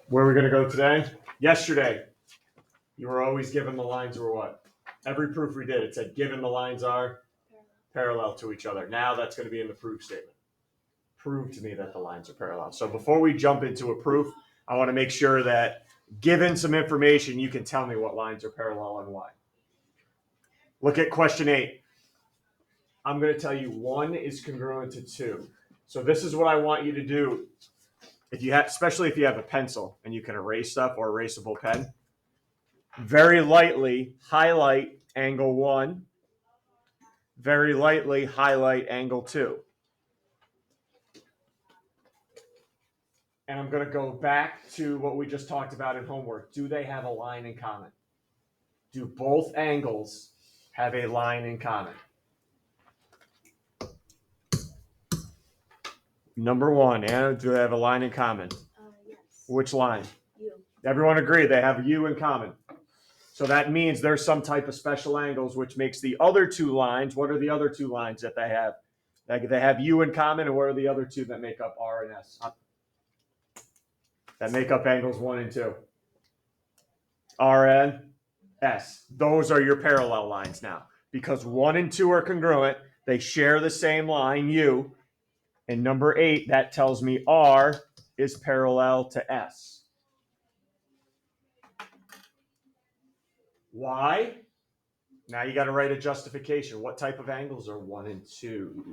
Where are we going to go today? Yesterday, you were always given the lines were what? Every proof we did, it said given the lines are parallel to each other. Now that's going to be in the proof statement. Prove to me that the lines are parallel. So before we jump into a proof, I want to make sure that given some information, you can tell me what lines are parallel and why. Look at question 8. I'm going to tell you 1 is congruent to 2. So this is what I want you to do. If you have, especially if you have a pencil and you can erase stuff or erasable pen, very lightly highlight angle 1, very lightly highlight angle 2. And I'm going to go back to what we just talked about in homework. Do they have a line in common? Do both angles have a line in common? Number 1, Anna, do they have a line in common? Yes. Which line? U. Everyone agreed they have U in common. So that means there's some type of special angles, which makes the other 2 lines. What are the other 2 lines that they have? They have U in common, and what are the other 2 that make up R and S? That make up angles 1 and 2. R and S. Those are your parallel lines now. Because 1 and 2 are congruent, they share the same line, U. And number 8, that tells me R is parallel to S. Why? Now you got to write a justification. What type of angles are 1 and 2?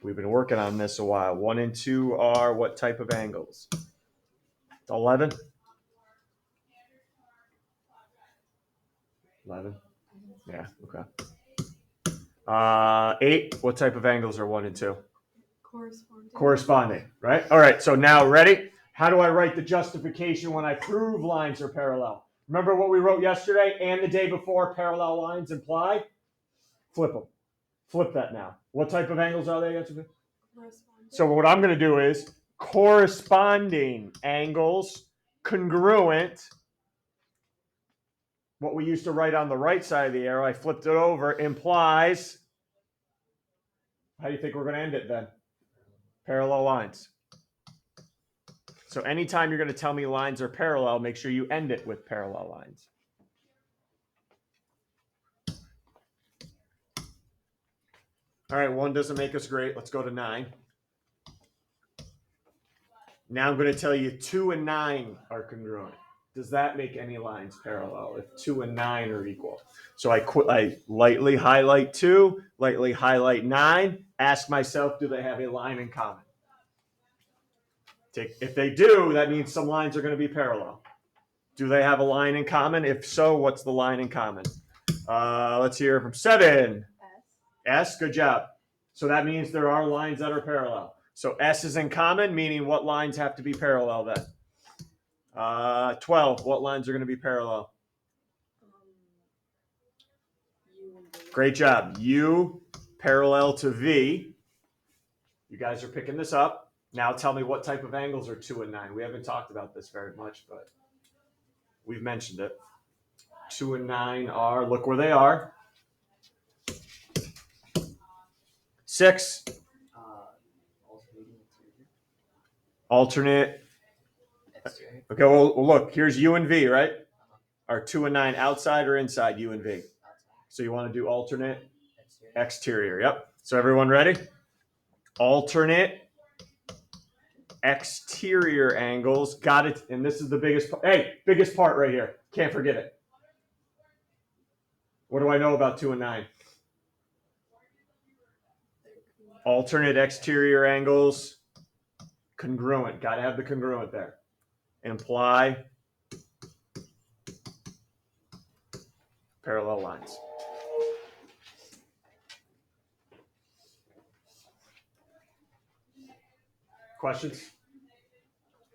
We've been working on this a while. 1 and 2 are what type of angles? 11? 11? Yeah, okay. 8, what type of angles are 1 and 2? Corresponding, right? All right, so now ready? How do I write the justification when I prove lines are parallel? Remember what we wrote yesterday and the day before? Parallel lines imply? Flip them. Flip that now. What type of angles are they? So what I'm going to do is corresponding angles congruent. What we used to write on the right side of the arrow, I flipped it over, implies. How do you think we're going to end it then? Parallel lines. So anytime you're going to tell me lines are parallel, make sure you end it with parallel lines. All right, 1 doesn't make us great. Let's go to 9. Now I'm going to tell you 2 and 9 are congruent. Does that make any lines parallel if 2 and 9 are equal? So I lightly highlight 2, lightly highlight 9, ask myself, do they have a line in common? If they do, that means some lines are going to be parallel. Do they have a line in common? If so, what's the line in common? Let's hear from 7. S, good job. So that means there are lines that are parallel. So S is in common, meaning what lines have to be parallel then? 12, what lines are going to be parallel? Great job. U parallel to V. You guys are picking this up. Now tell me what type of angles are 2 and 9. We haven't talked about this very much, but we've mentioned it. 2 and 9 are, look where they are. 6. Alternate. Okay, well, look, here's U and V, right? Are 2 and 9 outside or inside U and V? So you want to do alternate exterior. Yep. So everyone ready? Alternate exterior angles. Got it. And this is the biggest part. Hey, biggest part right here. Can't forget it. What do I know about 2 and 9? Alternate exterior angles. Congruent. Got to have the congruent there. Imply parallel lines. Questions?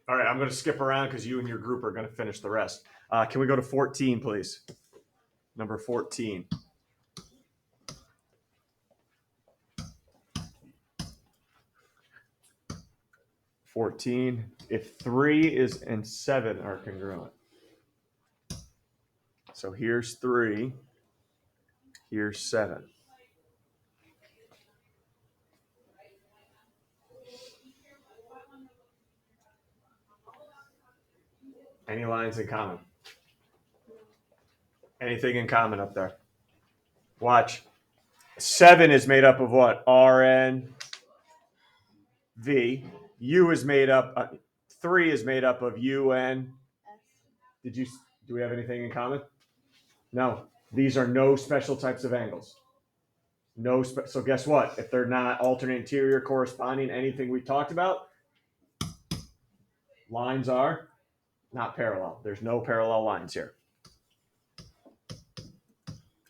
All right, I'm going to skip around because you and your group are going to finish the rest. Can we go to 14, please? Number 14. If 3 and 7 are congruent. So here's 3, here's 7. Any lines in common? Anything in common up there? Watch. 7 is made up of what? RN, V. U is made up. 3 is made up of UN. Do we have anything in common? No. These are no special types of angles. So guess what? If they're not alternate interior corresponding anything we talked about, lines are not parallel. There's no parallel lines here.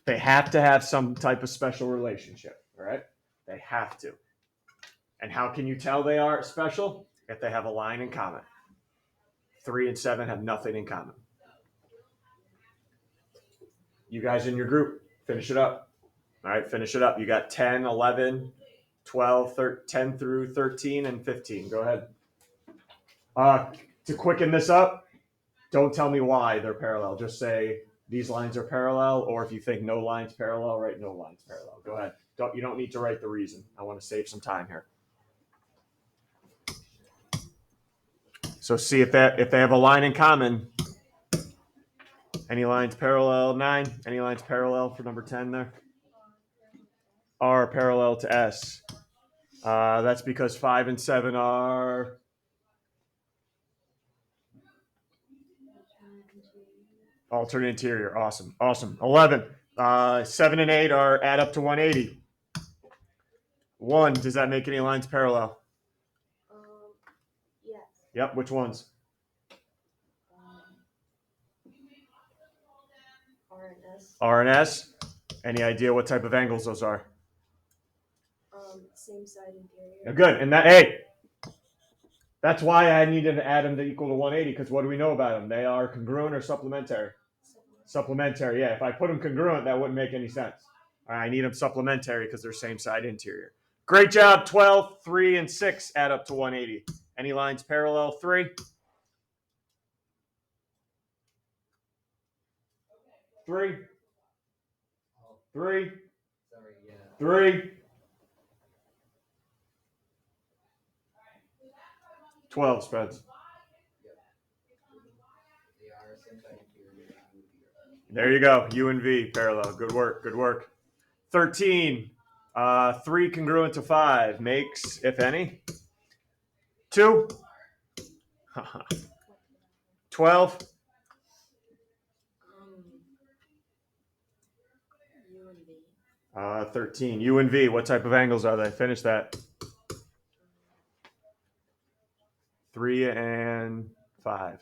They have to have some type of special relationship, all right? They have to. And how can you tell they are special? If they have a line in common. 3 and 7 have nothing in common. You guys in your group, finish it up. All right, finish it up. You got 10, 11, 12, 10 through 13, and 15. Go ahead. To quicken this up, don't tell me why they're parallel. Just say these lines are parallel, or if you think no lines parallel, write no lines parallel. Go ahead. You don't need to write the reason. I want to save some time here. So see if they have a line in common. Any lines parallel? 9. Any lines parallel for number 10 there? R parallel to S. That's because 5 and 7 are alternate interior. Awesome. 11. 7 and 8 are add up to 180. 1. Does that make any lines parallel? Yes. Yep. Which ones? R and S. R and S. Any idea what type of angles those are? Same side interior. Good. And that's why I needed to add them to equal to 180, because what do we know about them? They are congruent or supplementary? Supplementary, yeah. If I put them congruent, that wouldn't make any sense. All right, I need them supplementary because they're same side interior. Great job. 12, 3, and 6 add up to 180. Any lines parallel? 3? 3? 3? 3? 12 spreads. There you go. U and V parallel. Good work. Good work. 13. 3 congruent to 5 makes, if any, 2. 12. U and V. 13. U and V. What type of angles are they? Finish that. 3 and 5.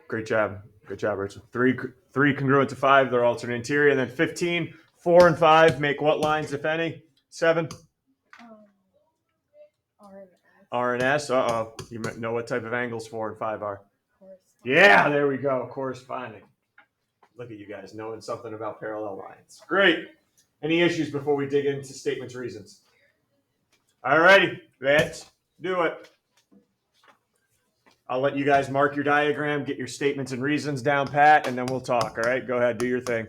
Great job. Good job, Richard. 3 congruent to 5. They're alternate interior. And then 15. 4 and 5 make what lines, if any? 7. R and S. R and S. Uh-oh. You know what type of angles 4 and 5 are? Yeah, there we go. Corresponding. Look at you guys knowing something about parallel lines. Great. Any issues before we dig into statements reasons? All righty. Let's do it. I'll let you guys mark your diagram, get your statements and reasons down pat, and then we'll talk. All right? Go ahead. Do your thing.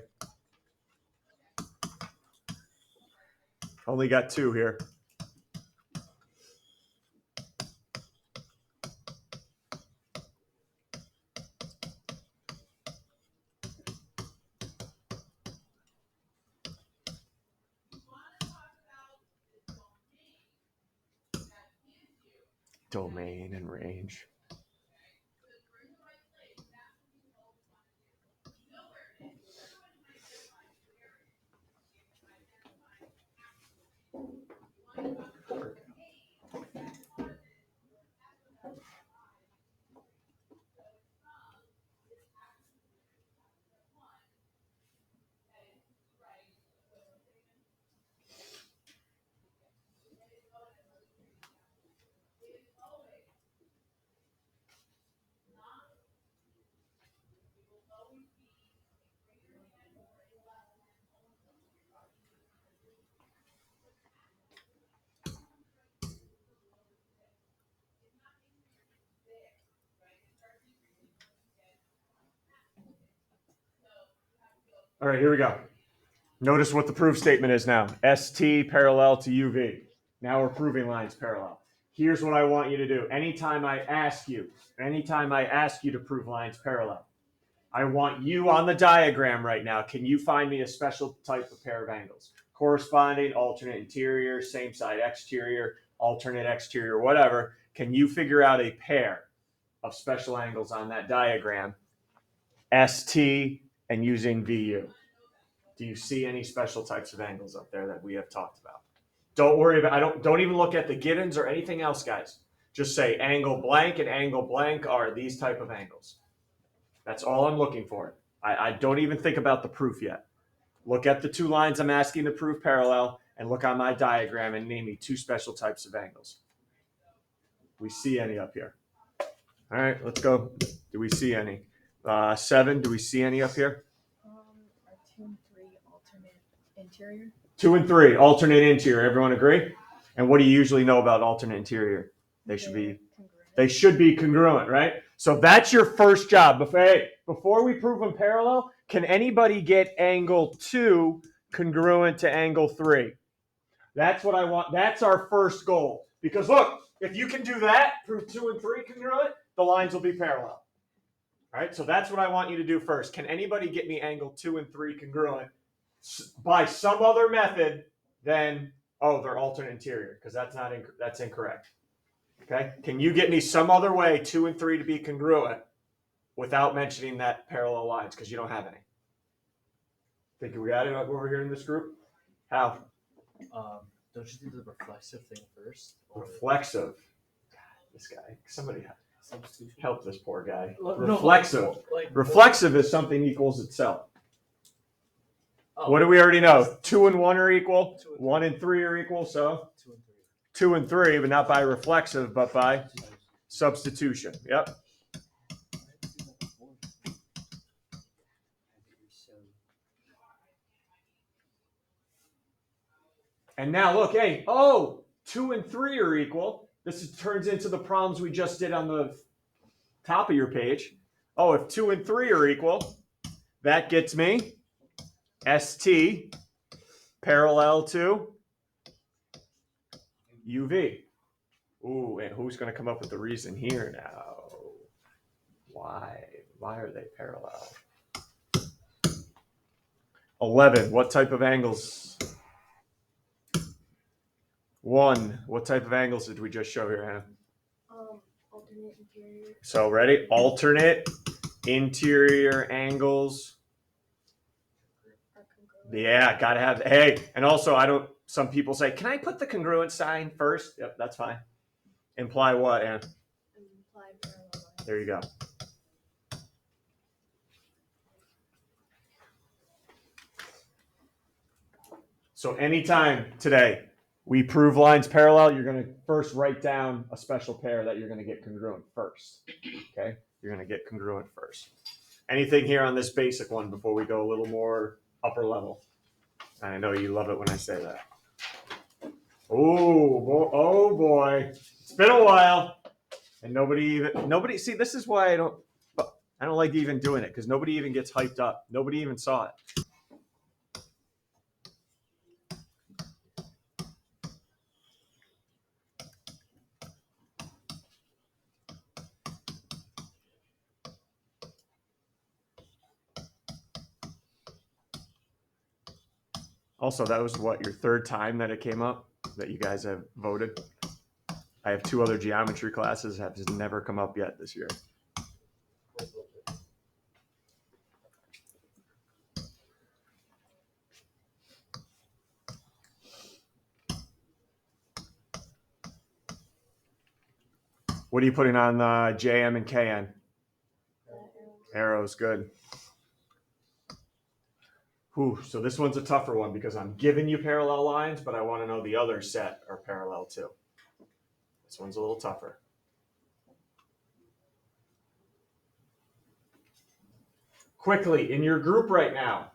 Only got 2 here. Domain and range. All right, here we go. Notice what the proof statement is now. ST parallel to UV. Now we're proving lines parallel. here's what I want you to do. Anytime I ask you to prove lines parallel, I want you on the diagram right now. Can you find me a special type of pair of angles? Corresponding, alternate interior, same side exterior, alternate exterior, whatever. Can you figure out a pair of special angles on that diagram? ST and using VU. Do you see any special types of angles up there that we have talked about? Don't worry about, don't even look at the gibbons or anything else, guys. Just say angle blank and angle blank are these type of angles. That's all I'm looking for. I don't even think about the proof yet. Look at the two lines I'm asking to prove parallel and look on my diagram and name me two special types of angles. We see any up here? All right, let's go. Do we see any? 7, do we see any up here? Are 2 and 3 alternate interior? 2 and 3, alternate interior. Everyone agree? And what do you usually know about alternate interior? They should be congruent, right? So that's your first job. Before we prove them parallel, can anybody get angle 2 congruent to angle 3? That's what I want. That's our first goal. Because look, if you can do that, prove 2 and 3 congruent, the lines will be parallel. All right, so that's what I want you to do first. Can anybody get me angle 2 and 3 congruent by some other method than, they're alternate interior, because that's incorrect. Okay, can you get me some other way 2 and 3 to be congruent without mentioning that parallel lines, because you don't have any? Think we got it over here in this group? How? Don't you do the reflexive thing first? Reflexive. This guy. Somebody Substitution. help this poor guy. No, Reflexive. Reflexive is something equals itself. Oh, What do we already know? 2 and 1 are equal. 2 and 1 and 3 are equal. So 2 and 3. 2 and 3, but not by reflexive, but by substitution. Yep. And now look, 2 and 3 are equal. Turns into the problems we just did on the top of your page. If 2 and 3 are equal, that gets me ST parallel to UV. Ooh, and who's going to come up with the reason here now? Why are they parallel? 11, what type of angles? 1, what type of angles did we just show here, Hannah? Alternate interior. So ready? Alternate interior angles. Are congruent. Yeah, gotta have. And also some people say, can I put the congruent sign first? Yep, that's fine. Imply what, Ann? Imply parallel lines. There you go. So anytime today we prove lines parallel, you're going to first write down a special pair that you're going to get congruent first. Okay? You're going to get congruent first. Anything here on this basic one before we go a little more upper level? I know you love it when I say that. Oh boy. It's been a while. And nobody, see, this is why I don't like even doing it, because nobody even gets hyped up. Nobody even saw it. Also, that was your third time that it came up that you guys have voted? I have 2 other geometry classes that have never come up yet this year. What are you putting on JM and KN? Arrows, good. So this one's a tougher one because I'm giving you parallel lines, but I want to know the other set are parallel too. This one's a little tougher. Quickly, in your group right now,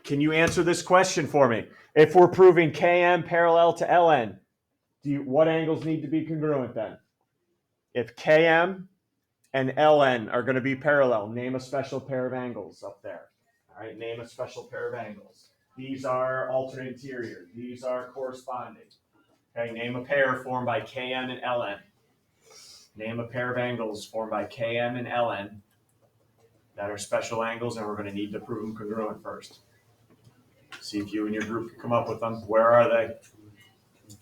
can you answer this question for me? If we're proving KM parallel to LN, what angles need to be congruent then? If KM and LN are going to be parallel, name a special pair of angles up there. All right, name a special pair of angles. These are alternate interior. These are corresponding. Okay, name a pair formed by Kn and Ln. Name a pair of angles formed by Km and Ln that are special angles, and we're going to need to prove them congruent first. See if you and your group can come up with them. Where are they?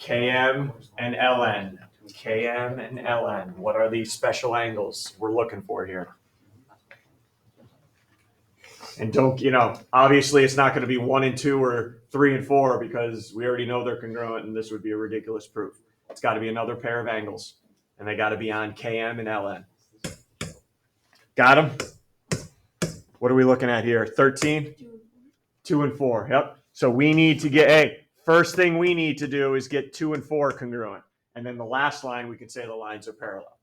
Km and Ln. Km and Ln. What are these special angles we're looking for here? And don't, obviously it's not going to be 1 and 2 or 3 and 4 because we already know they're congruent and this would be a ridiculous proof. It's got to be another pair of angles, and they got to be on Km and Ln. Got them? What are we looking at here? 13? 2 and 4. Yep. So we need to get, first thing we need to do is get 2 and 4 congruent. And then the last line, we can say the lines are parallel.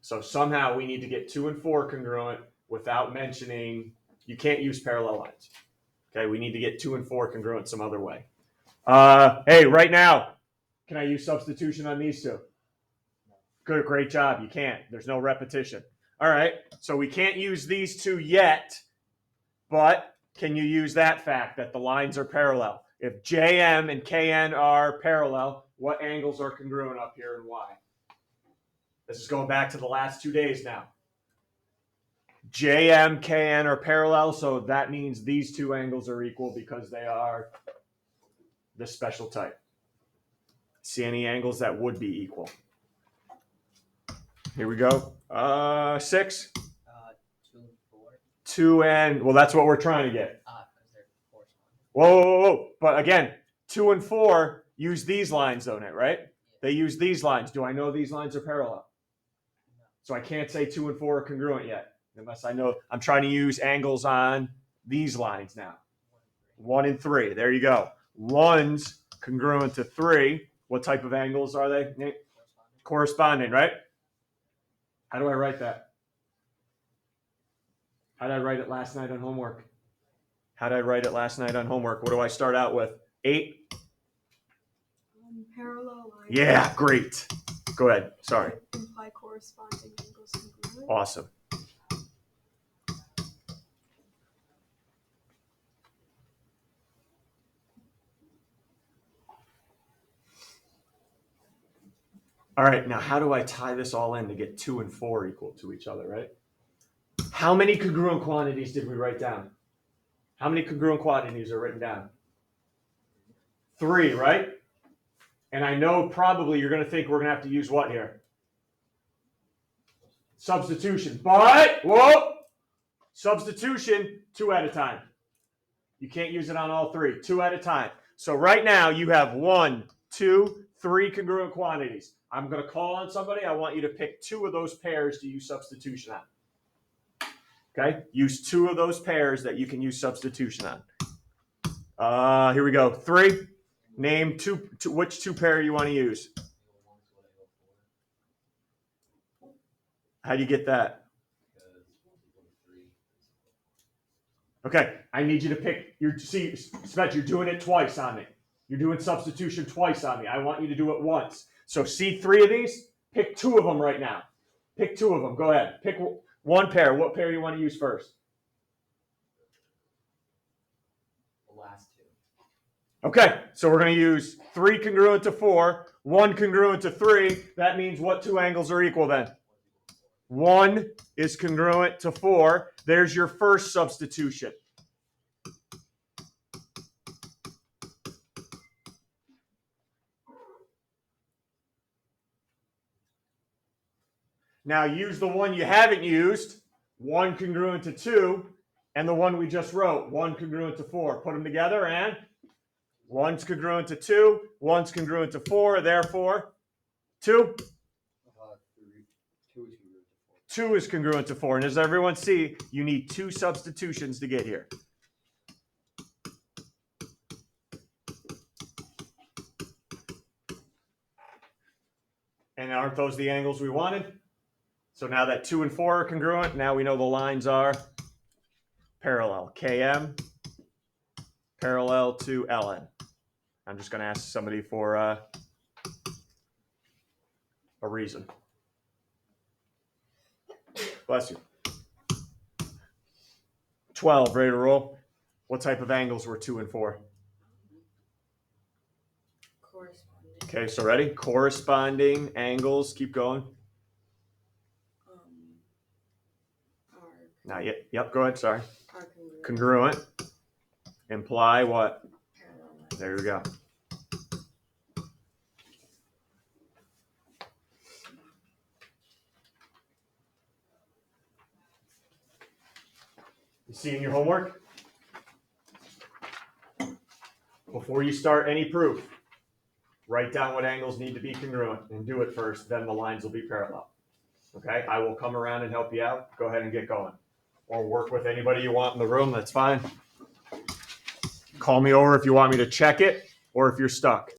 So somehow we need to get 2 and 4 congruent without mentioning, you can't use parallel lines. Okay, we need to get 2 and 4 congruent some other way. Hey, right now, can I use substitution on these two? Good, great job. You can't. There's no repetition. All right, so we can't use these two yet, but can you use that fact that the lines are parallel? If JM and KN are parallel, what angles are congruent up here and why? This is going back to the last 2 days now. JM, KN are parallel, so that means these two angles are equal because they are this special type. See any angles that would be equal? Here we go. 6. 2 and 4. 2 and, well, that's what we're trying to get. Because they're corresponding. Whoa. But again, 2 and 4 use these lines, don't it, right? They use these lines. Do I know these lines are parallel? No. So I can't say 2 and 4 are congruent yet, unless I know. I'm trying to use angles on these lines now. 1 and 3. There you go. 1's congruent to 3. What type of angles are they? Corresponding, right? How do I write that? How did I write it last night on homework? What do I start out with? 8? Parallel lines. Yeah, great. Go ahead. Sorry. Imply corresponding angles congruent. Awesome. All right, now how do I tie this all in to get 2 and 4 equal to each other, right? How many congruent quantities did we write down? How many congruent quantities are written down? 3, right? And I know probably you're going to think we're going to have to use what here? Substitution. But, substitution 2 at a time. You can't use it on all 3. 2 at a time. So right now you have 1, 2, 3 congruent quantities. I'm going to call on somebody. I want you to pick 2 of those pairs to use substitution on. Okay? Use 2 of those pairs that you can use substitution on. Here we go. 3. Name which 2 pair you want to use. How do you get that? Okay, I need you to pick Svet, you're doing it twice on me. You're doing substitution twice on me. I want you to do it once. So see 3 of these? Pick 2 of them right now. Pick 2 of them. Go ahead. Pick 1 pair. What pair do you want to use first? The last 2. Okay, so we're going to use 3 congruent to 4, 1 congruent to 3. That means what 2 angles are equal then? 1 is congruent to 4. There's your first substitution. Now use the one you haven't used, 1 congruent to 2, and the one we just wrote, 1 congruent to 4. Put them together and 1's congruent to 2, 1's congruent to 4, therefore 2. 2 is congruent to 4. And as everyone see, you need 2 substitutions to get here. And aren't those the angles we wanted? So now that 2 and 4 are congruent, now we know the lines are parallel. KM parallel to LN. I'm just going to ask somebody for a reason. Bless you. 12, ready to roll? What type of angles were 2 and 4? Corresponding. Okay, so ready? Corresponding angles. Keep going. Are Not yet. Yep, go ahead. Sorry. are congruent. Congruent. Imply what? Parallel lines. There we go. You see in your homework? Before you start any proof, write down what angles need to be congruent and do it first, then the lines will be parallel. Okay, I will come around and help you out. Go ahead and get going. Or work with anybody you want in the room, that's fine. Call me over if you want me to check it or if you're stuck.